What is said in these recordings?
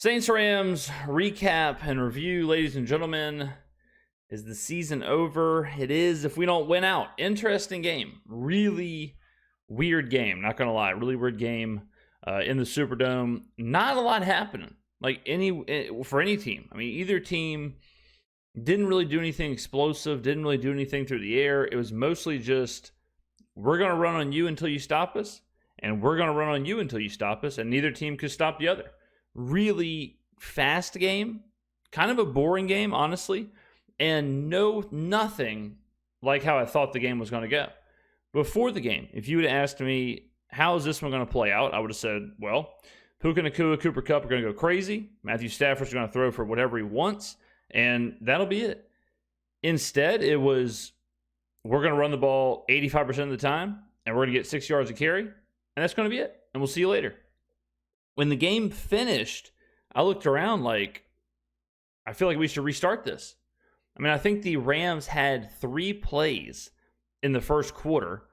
Saints Rams recap and review, ladies and gentlemen. Is the season over? It is if we don't win out. Interesting game. Really weird game. Not going to lie. Really weird game in the Superdome. Not a lot happening. For any team. I mean, either team didn't really do anything explosive. Didn't really do anything through the air. It was mostly just, we're going to run on you until you stop us. And we're going to run on you until you stop us. And neither team could stop the other. Really fast game. Kind of a boring game, honestly. And nothing like how I thought the game was going to go. Before the game, if you would have asked me, how is this one going to play out? I would have said, well, Puka Nacua, Cooper Kupp are going to go crazy. Matthew Stafford's going to throw for whatever he wants. And that'll be it. Instead, it was, we're going to run the ball 85% of the time. And we're going to get 6 yards of carry. And that's going to be it. And we'll see you later. When the game finished, I looked around like, I feel like we should restart this. I mean, I think the Rams had 3 plays in the first quarter.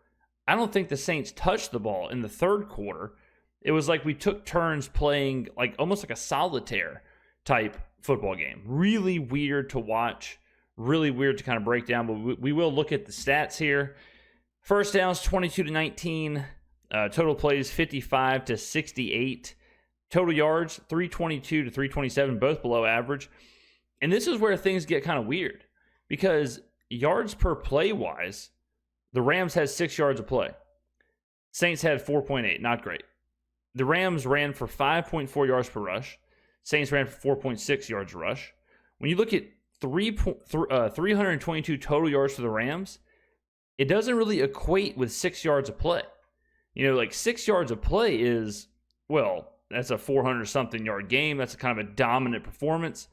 I don't think the Saints touched the ball in the third quarter. It was like we took turns playing almost like a solitaire type football game. Really weird to watch. Really weird to kind of break down. But we will look at the stats here. First downs, 22-19. Total plays, 55-68. Total yards, 322-327, both below average. And this is where things get kind of weird because yards per play wise, the Rams had 6 yards of play. Saints had 4.8, not great. The Rams ran for 5.4 yards per rush. Saints ran for 4.6 yards rush. When you look at 322 total yards for the Rams, it doesn't really equate with 6 yards of play. 6 yards of play is, well, that's a 400-something yard game. That's a kind of a dominant performance.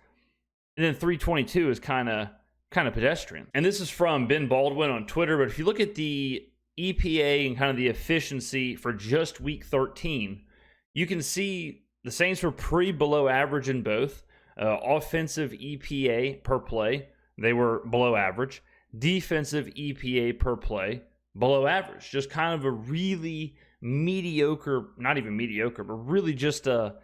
And then 322 is kind of pedestrian. And this is from Ben Baldwin on Twitter. But if you look at the EPA and kind of the efficiency for just week 13, you can see the Saints were pretty below average in both. Offensive EPA per play, they were below average. Defensive EPA per play, below average. Just kind of a really mediocre, not even mediocre, but really just a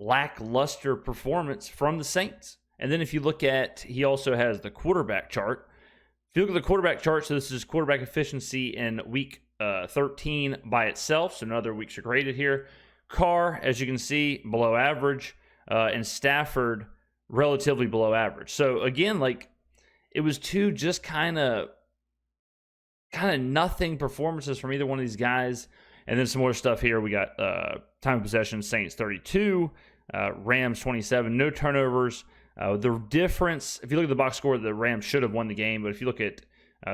lackluster performance from the Saints. And then if you look at, he also has the quarterback chart. If you look at the quarterback chart, so this is quarterback efficiency in week 13 by itself. So no other weeks are graded here. Carr, as you can see, below average. And Stafford, relatively below average. So again, it was two just kind of nothing performances from either one of these guys. And then some more stuff here. We got time of possession, Saints 32, Rams 27, no turnovers. The difference, if you look at the box score, the Rams should have won the game. But if you look at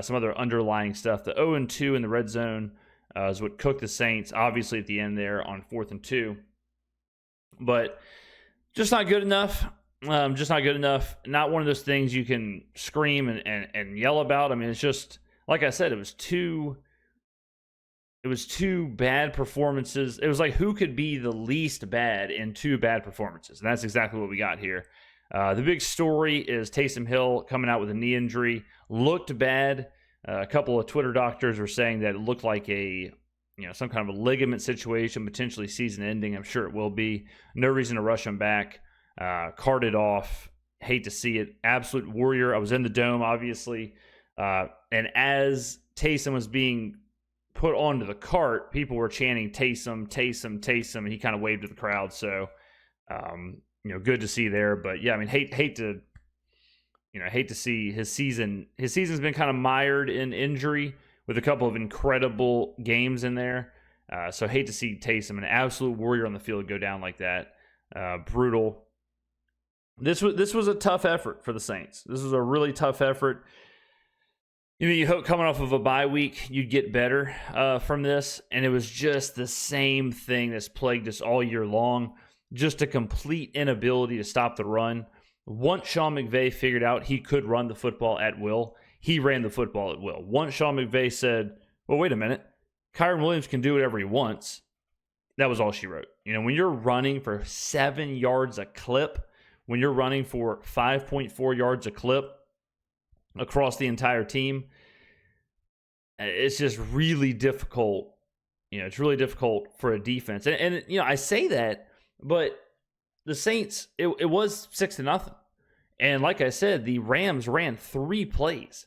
some other underlying stuff, the 0-2 in the red zone is what cooked the Saints, obviously at the end there on 4th and 2. But just not good enough. Just not good enough. Not one of those things you can scream and yell about. I mean, it's just, like I said, it was two bad performances. It was like who could be the least bad in 2 bad performances. And that's exactly what we got here. The big story is Taysom Hill coming out with a knee injury. Looked bad. A couple of Twitter doctors were saying that it looked like some kind of a ligament situation, potentially season ending. I'm sure it will be. No reason to rush him back. Carted off. Hate to see it. Absolute warrior. I was in the dome, obviously. And as Taysom was being put onto the cart, people were chanting Taysom, Taysom, Taysom, and he kind of waved to the crowd. So, good to see there. But yeah, I mean, hate to see his season. His season's been kind of mired in injury with a couple of incredible games in there. So hate to see Taysom, an absolute warrior on the field, go down like that. Brutal. This was a tough effort for the Saints. This was a really tough effort. You hope coming off of a bye week, you'd get better from this. And it was just the same thing that's plagued us all year long. Just a complete inability to stop the run. Once Sean McVay figured out he could run the football at will, he ran the football at will. Once Sean McVay said, well, wait a minute, Kyren Williams can do whatever he wants, that was all she wrote. When you're running for 7 yards a clip, when you're running for 5.4 yards a clip across the entire team, it's just really difficult. It's really difficult for a defense. And I say that, but the Saints, it was 6-0. And like I said, the Rams ran 3 plays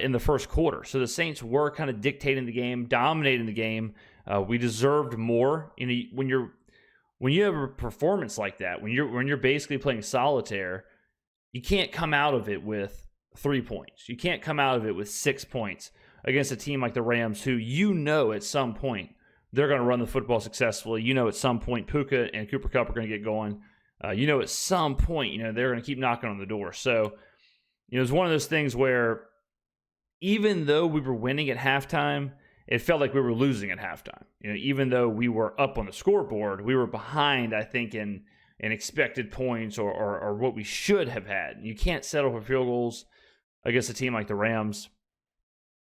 in the first quarter. So the Saints were kind of dictating the game, dominating the game. We deserved more. You know, when you have a performance like that, when you're basically playing solitaire, you can't come out of it with 3 points. You can't come out of it with 6 points against a team like the Rams, who at some point they're going to run the football successfully. At some point Puka and Cooper Kupp are going to get going. At some point, they're going to keep knocking on the door. So, it's one of those things where even though we were winning at halftime, it felt like we were losing at halftime. Even though we were up on the scoreboard, we were behind, I think, in expected points or what we should have had. You can't settle for field goals against a team like the Rams.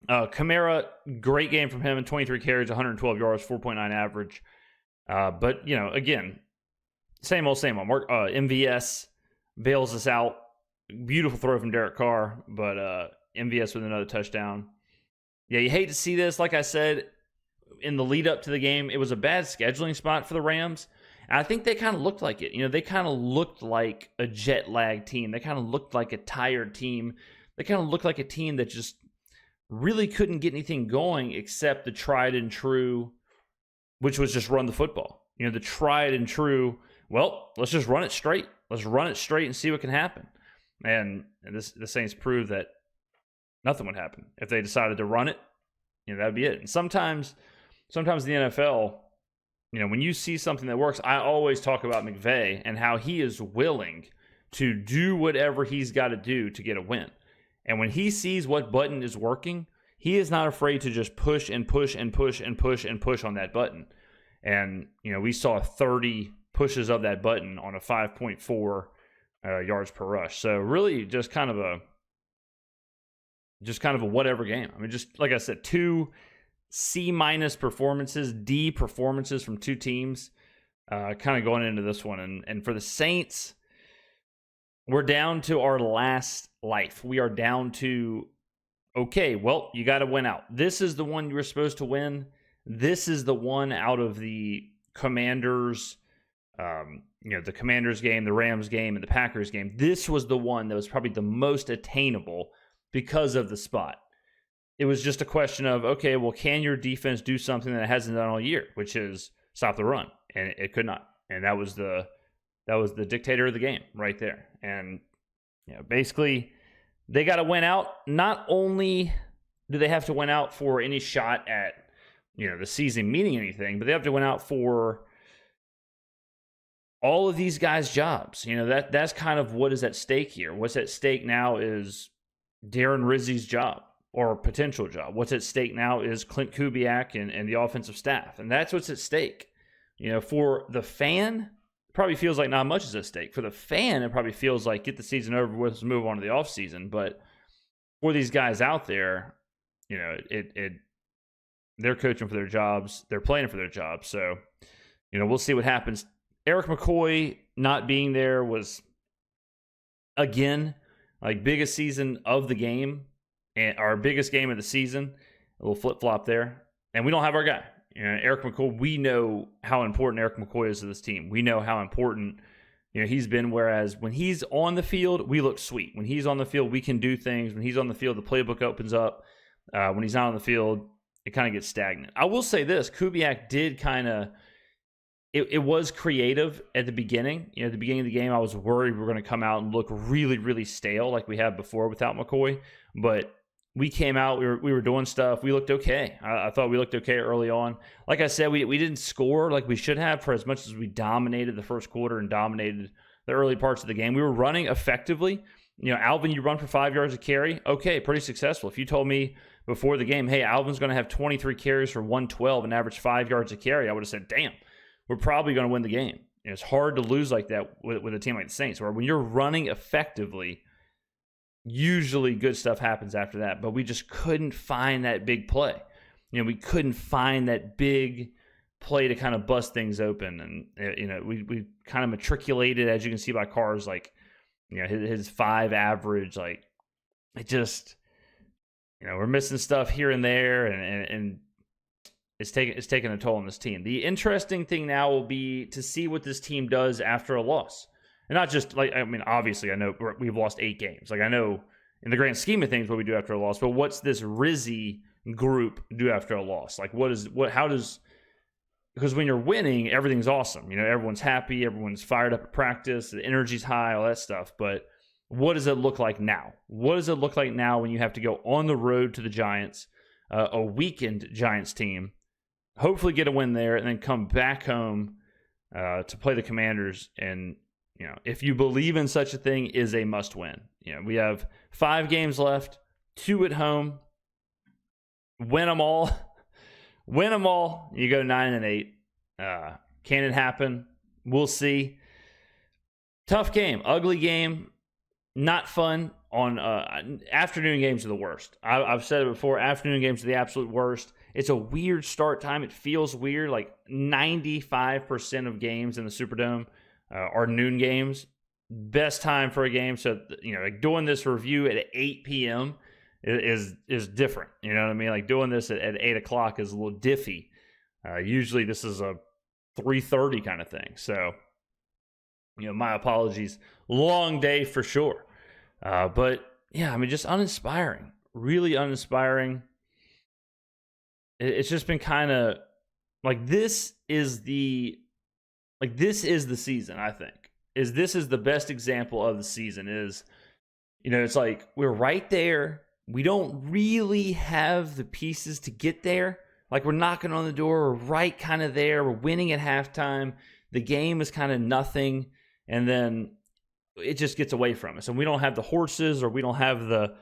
Kamara, great game from him, 23 carries, 112 yards, 4.9 average. But, again, same old. MVS bails us out. Beautiful throw from Derek Carr, but MVS with another touchdown. Yeah, you hate to see this. Like I said, in the lead up to the game, it was a bad scheduling spot for the Rams. And I think they kind of looked like it. They kind of looked like a jet lag team. They kind of looked like a tired team. They kind of looked like a team that just really couldn't get anything going except the tried and true, which was just run the football. The tried and true, well, let's just run it straight. Let's run it straight and see what can happen. And the Saints proved that nothing would happen. If they decided to run it, that'd be it. And sometimes in the NFL, when you see something that works, I always talk about McVay and how he is willing to do whatever he's got to do to get a win. And when he sees what button is working, he is not afraid to just push and push and push and push and push on that button. And, we saw 30 pushes of that button on a 5.4 yards per rush. So really just kind of a whatever game. I mean, just like I said, 2 C- performances, D performances from 2 teams kind of going into this one. And for the Saints, we're down to our last life. We are down to, okay, well, you got to win out. This is the one you were supposed to win. This is the one out of the Commanders, the Commanders game, the Rams game, and the Packers game. This was the one that was probably the most attainable because of the spot. It was just a question of, okay, well, can your defense do something that it hasn't done all year, which is stop the run? And it could not. And that was the dictator of the game right there. And basically they got to win out. Not only do they have to win out for any shot at the season meaning anything, but they have to win out for all of these guys' jobs. That's kind of what is at stake here. What's at stake now is Darren Rizzi's job or potential job. What's at stake now is Clint Kubiak and the offensive staff. And that's what's at stake. For the fan, it probably feels like not much is at stake. For the fan, it probably feels like get the season over with, let's move on to the offseason. But for these guys out there, they're coaching for their jobs. They're playing for their jobs. So, we'll see what happens. Eric McCoy not being there was, again, like biggest season of the game and our biggest game of the season. A little flip-flop there. And we don't have our guy. Eric McCoy, we know how important Eric McCoy is to this team. We know how important he's been, whereas when he's on the field, we look sweet. When he's on the field, we can do things. When he's on the field, the playbook opens up. When he's not on the field, it kind of gets stagnant. I will say this, Kubiak did kind of, it was creative at the beginning. At the beginning of the game, I was worried we were going to come out and look really, really stale like we have before without McCoy. But we came out, we were doing stuff. We looked okay. I thought we looked okay early on. Like I said, we didn't score like we should have for as much as we dominated the first quarter and dominated the early parts of the game. We were running effectively. Alvin, you run for 5 yards a carry. Okay, pretty successful. If you told me before the game, hey, Alvin's going to have 23 carries for 112 and average 5 yards a carry, I would have said, damn, we're probably going to win the game. It's hard to lose like that with a team like the Saints, where when you're running effectively, usually good stuff happens after that. But we just couldn't find that big play. We couldn't find that big play to kind of bust things open. And, we kind of matriculated, as you can see by Carr's, his 5 average, it just, we're missing stuff here and there. And is taking a toll on this team. The interesting thing now will be to see what this team does after a loss. And not just, like, I mean, obviously, I know we've lost 8 games. Like, I know in the grand scheme of things what we do after a loss, but what's this Rizzi group do after a loss? Like, because when you're winning, everything's awesome. You know, everyone's happy, everyone's fired up at practice, the energy's high, all that stuff. But what does it look like now? What does it look like now when you have to go on the road to the Giants, a weakened Giants team, hopefully get a win there, and then come back home to play the Commanders? And, you know, if you believe in such a thing, is a must win. You know, we have 5 games left, 2 at home. Win them all. Win them all. You go 9-8. Can it happen? We'll see. Tough game, ugly game, not fun. On afternoon games are the worst. I've said it before. Afternoon games are the absolute worst. It's a weird start time. It feels weird. Like 95% of games in the Superdome are noon games. Best time for a game. So, you know, like doing this review at 8 p.m. is different. You know what I mean? Like doing this at 8 o'clock is a little diffy. Usually this is a 3:30 kind of thing. So, you know, my apologies. Long day for sure. But yeah, I mean, just uninspiring. Really uninspiring. It's just been kind of like this is the season, I think. This is the best example of the season is, you know, it's like we're right there. We don't really have the pieces to get there. Like we're knocking on the door. We're right kind of there. We're winning at halftime. The game is kind of nothing. And then it just gets away from us. And we don't have the horses, or we don't have the,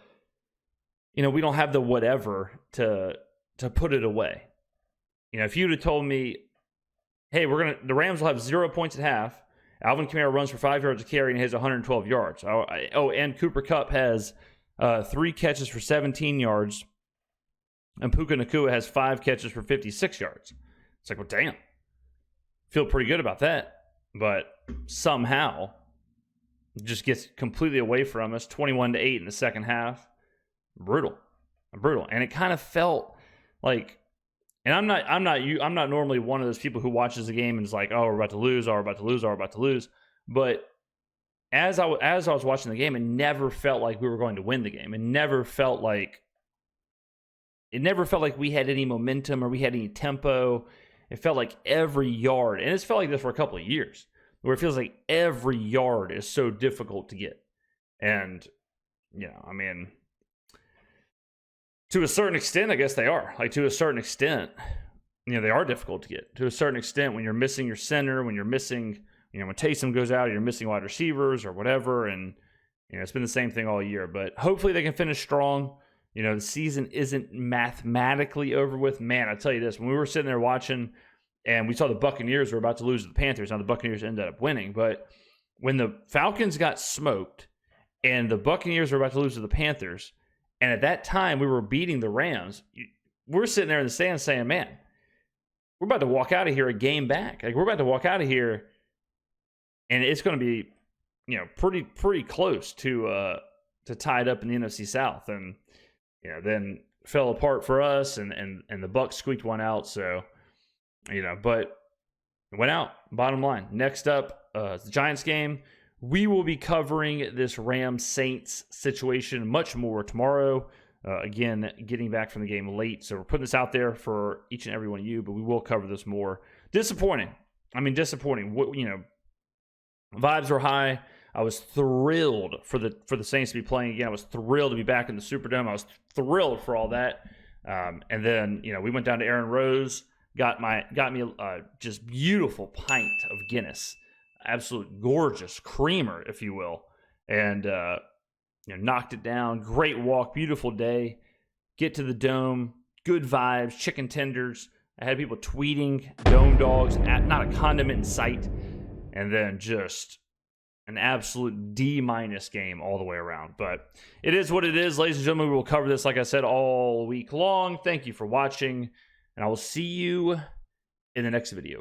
you know, we don't have the whatever to put it away. You know, if you'd have told me, hey, the Rams will have 0 points at half. Alvin Kamara runs for 5 yards a carry and has 112 yards. And Cooper Kupp has 3 catches for 17 yards. And Puka Nacua has 5 catches for 56 yards. It's like, well, damn. Feel pretty good about that. But somehow it just gets completely away from us. 21-8 in the second half. Brutal. And it kind of felt like, and I'm not normally one of those people who watches the game and is like, oh, we're about to lose, oh, we're about to lose, oh, we're about to lose. But as I was watching the game, it never felt like we were going to win the game. It never felt like we had any momentum or we had any tempo. It felt like every yard, and it's felt like this for a couple of years, where it feels like every yard is so difficult to get. And, you know, I mean, to a certain extent, I guess they are. Like, to a certain extent, you know, they are difficult to get. To a certain extent, when you're missing your center, when you're missing, you know, when Taysom goes out, you're missing wide receivers or whatever. And, you know, it's been the same thing all year. But hopefully they can finish strong. You know, the season isn't mathematically over with. Man, I tell you this, when we were sitting there watching and we saw the Buccaneers were about to lose to the Panthers, now the Buccaneers ended up winning. But when the Falcons got smoked and the Buccaneers were about to lose to the Panthers, and at that time we were beating the Rams, we're sitting there in the stands saying, man, we're about to walk out of here a game back. Like, we're about to walk out of here and it's going to be, you know, pretty close to tied up in the NFC South. And, you know, then fell apart for us, and the Bucs squeaked one out. So, you know, but it went out. Bottom line. Next up, the Giants game. We will be covering this Rams-Saints situation much more tomorrow. Again, getting back from the game late. So we're putting this out there for each and every one of you, but we will cover this more. Disappointing. You know, vibes were high. I was thrilled for the Saints to be playing again. I was thrilled to be back in the Superdome. I was thrilled for all that. And then, you know, we went down to Aaron Rose, got me a just beautiful pint of Guinness, absolute gorgeous creamer, if you will, and you know, knocked it down. Great walk, beautiful day. Get to the Dome, good vibes, chicken tenders. I had people tweeting Dome dogs, not a condiment in sight, and then just an absolute D- game all the way around. But it is what it is, ladies and gentlemen. We will cover this, like I said, all week long. Thank you for watching, and I will see you in the next video.